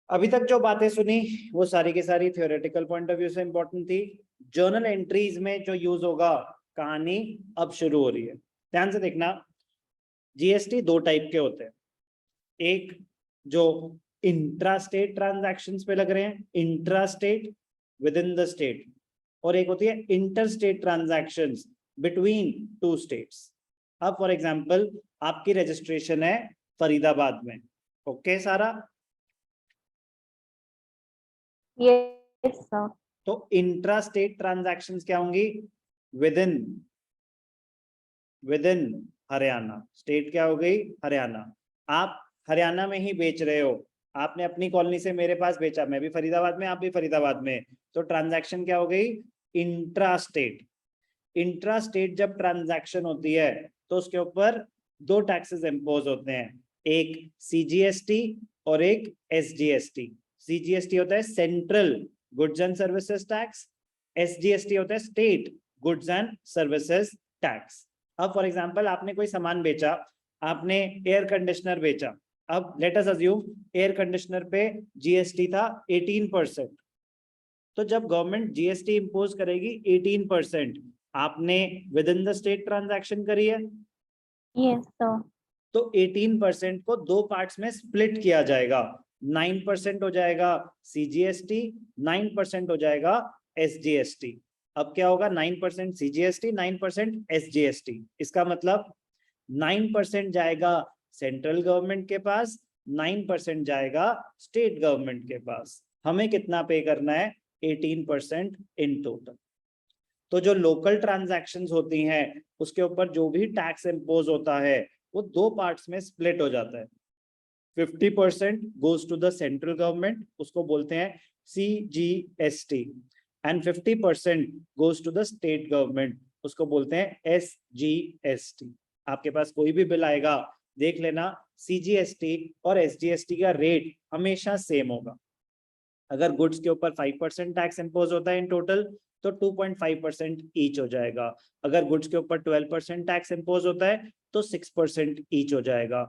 अभी तक जो बातें सुनी वो सारी की सारी थ्योरेटिकल पॉइंट ऑफ व्यू से इंपॉर्टेंट थी। जर्नल एंट्रीज में जो यूज होगा, कहानी अब शुरू हो रही है। ध्यान से देखना, जीएसटी दो टाइप के होते हैं। एक जो इंट्रा स्टेट ट्रांजैक्शंस पे लग रहे हैं, intra state within the state, और एक होती है inter state transactions between two states. अब फॉर एग्जांपल आपकी रजिस्ट्रेशन है फरीदाबाद में, ओके सारा? Yes sir. तो इंट्रा स्टेट ट्रांजैक्शंस क्या होंगी? With in Haryana. स्टेट क्या हो गई? हरियाणा। आप हरियाणा में ही बेच रहे हो, आपने अपनी कॉलोनी से मेरे पास बेचा, मैं भी फरीदाबाद में, आप भी फरीदाबाद में, तो ट्रांजैक्शन क्या हो गई? Intra state. इंट्रा स्टेट जब ट्रांजैक्शन होती है तो उसके ऊपर दो टैक्सेस इंपोज होते हैं, एक सीजीएसटी और एक एसजीएसटी। सीजीएसटी होता है central goods and services tax, SGST होता है state goods and services tax. अब फॉर एग्जांपल आपने कोई सामान बेचा, आपने एयर कंडीशनर बेचा। अब let us assume air conditioner पे जीएसटी था 18%। तो जब गवर्नमेंट जीएसटी इंपोज करेगी 18%, आपने with in the state transaction करी है, यस सर। तो 18% को दो पार्ट्स में स्प्लिट किया जाएगा। 9% हो जाएगा सीजीएसटी, 9% हो जाएगा एसजीएसटी। अब क्या होगा? 9% सीजीएसटी, 9% एसजीएसटी। इसका मतलब 9% जाएगा सेंट्रल गवर्नमेंट के पास, 9% जाएगा स्टेट गवर्नमेंट के पास। हमें कितना पे करना है? 18% इन टोटल। तो जो लोकल ट्रांजैक्शंस होती हैं उसके ऊपर जो भी टैक्स इंपोज होता है वो दो पार्ट्स में स्प्लिट हो जाता है। 50% goes to the central government, उसको बोलते हैं CGST, and 50% goes to the state government, उसको बोलते हैं एसजीएसटी। आपके पास कोई भी बिल आएगा, देख लेना, सीजीएसटी और एसजीएसटी का रेट हमेशा सेम होगा। अगर गुड्स के ऊपर 5% टैक्स इंपोज होता है इन टोटल, तो 2.5% ईच हो जाएगा। अगर गुड्स के ऊपर 12% टैक्स इंपोज होता है तो 6% ईच हो जाएगा।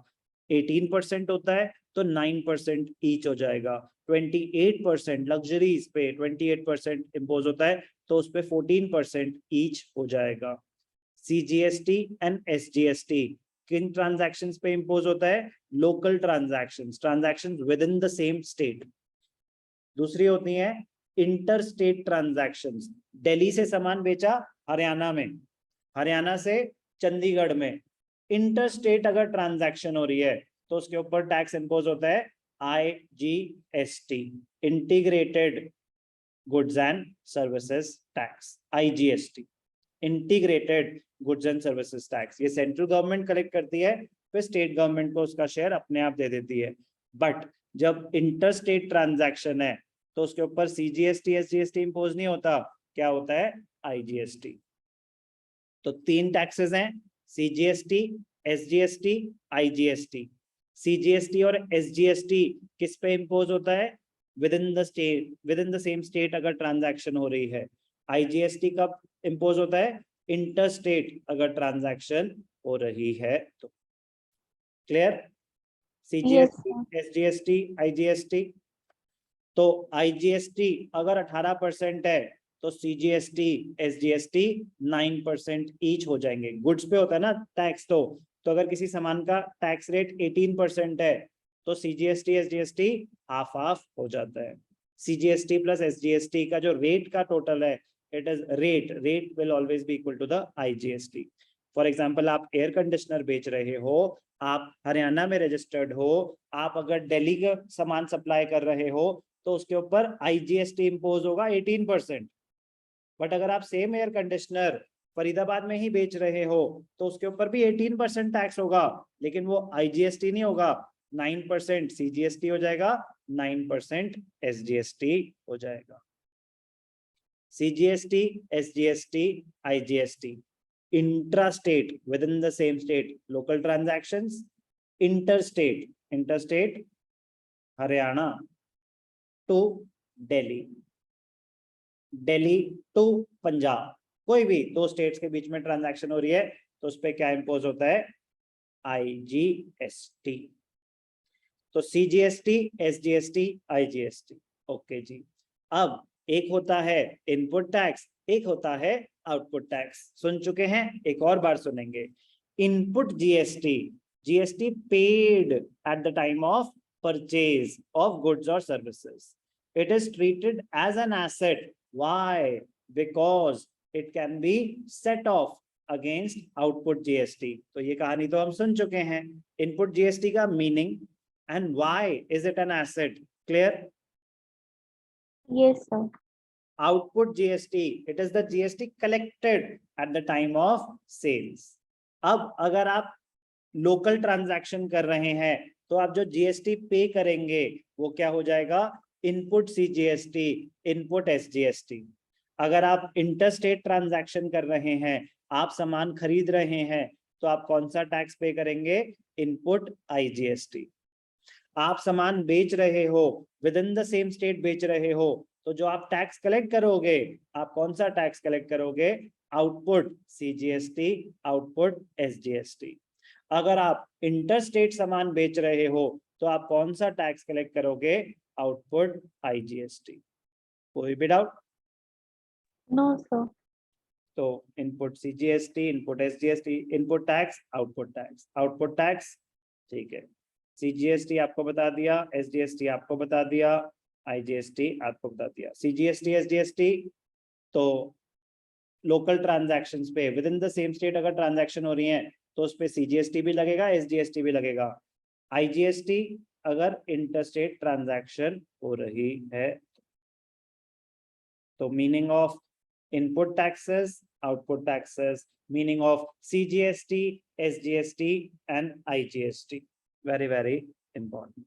18% होता है तो 9% ईच हो जाएगा। 28% लग्जरीज पे 28% इंपोज होता है तो उस पे 14% ईच हो जाएगा। सीजीएसटी एंड एसजीएसटी किन ट्रांजैक्शंस पे इंपोज होता है? Local transactions, transactions with in the same state. दूसरी होती है इंटर स्टेट ट्रांजैक्शंस। दिल्ली से सामान बेचा हरियाणा में, हरियाणा से चंडीगढ़ में, इंटर स्टेट अगर ट्रांजैक्शन हो रही है तो उसके ऊपर टैक्स इंपोज होता है IGST, integrated goods and services tax, IGST, integrated goods and services tax. ये सेंट्रल गवर्नमेंट कलेक्ट करती है, फिर स्टेट गवर्नमेंट को उसका शेयर अपने आप दे देती है। बट जब इंटर स्टेट ट्रांजैक्शन है तो उसके ऊपर सीजीएसटी एसजीएसटी इंपोज नहीं होता, क्या होता है? आईजीएसटी। तो तीन टैक्सेस हैं, सीजीएसटी, एसजीएसटी, आईजीएसटी। सीजीएसटी और एसजीएसटी किस पे इंपोज होता है? With in the state, within the same state अगर ट्रांजैक्शन हो रही है। आईजीएसटी कब इंपोज होता है? इंटर स्टेट अगर ट्रांजैक्शन हो रही है तो। क्लियर? CGST, SGST, IGST. तो आईजीएसटी अगर 18% है तो सीजीएसटी एसजीएसटी 9% ईच हो जाएंगे। गुड्स पे होता है ना टैक्स, तो अगर किसी सामान का टैक्स रेट 18% है तो सीजीएसटी एसजीएसटी हाफ हाफ हो जाता है। सीजीएसटी प्लस एसजीएसटी का जो रेट का टोटल है, it is rate will always be equal to the IGST. For example आप एयर कंडीशनर बेच रहे हो, आप हरियाणा में रजिस्टर्ड हो, आप अगर दिल्ली का सामान सप्लाई कर रहे हो तो उसके ऊपर आईजीएसटी इंपोज होगा 18%। बट अगर आप सेम एयर कंडीशनर फरीदाबाद में ही बेच रहे हो तो उसके ऊपर भी 18% टैक्स होगा, लेकिन वो आईजीएसटी नहीं होगा, 9% सीजीएसटी हो जाएगा, 9% एसजीएसटी हो जाएगा। CGST, SGST, IGST, intra state within the same state local transactions, interstate Haryana to Delhi, Delhi to Punjab, कोई भी दो स्टेट्स के बीच में ट्रांजैक्शन हो रही है तो उस पर क्या इंपोज होता है? आईजीएसटी। तो CGST, SGST, IGST। ओके जी। अब एक होता है इनपुट टैक्स, एक होता है आउटपुट टैक्स। सुन चुके हैं, एक और बार सुनेंगे। Input GST, GST paid at the time of purchase of goods और services, it is treated as an asset. Why? Because it can be set off against output GST। तो ये कहानी तो हम सुन चुके हैं, input GST का meaning and why is it an asset? Clear? Yes, sir. Output GST, it is the GST collected at the time of sales। अब अगर आप लोकल ट्रांजैक्शन कर रहे हैं तो आप जो GST पे करेंगे वो क्या हो जाएगा? Input CGST, input SGST। अगर आप इंटरस्टेट ट्रांजैक्शन कर रहे हैं, आप सामान खरीद रहे हैं, तो आप कौन सा टैक्स पे करेंगे? Input IGST। आप सामान बेच रहे हो, with in the same state बेच रहे हो, तो जो आप टैक्स कलेक्ट करोगे, आप कौन सा टैक्स कलेक्ट करोगे? Output CGST, output SGST। अगर आप इंटरस्टेट सामान बेच रहे हो तो आप कौन सा टैक्स कलेक्ट करोगे? Output IGST। कोई भी डाउट? No, sir. तो input CGST, input SGST, input tax, output tax, output tax. ठीक है, CGST आपको बता दिया, SGST आपको बता दिया, IGST आपको बता दिया। CGST, SGST तो लोकल ट्रांजैक्शंस पे with in the same state अगर ट्रांजैक्शन हो रही है तो उस पे CGST भी लगेगा, SGST भी लगेगा। IGST अगर इंटरस्टेट ट्रांजैक्शन हो रही है। तो meaning of input taxes, output taxes, meaning of CGST, SGST and IGST, very very important.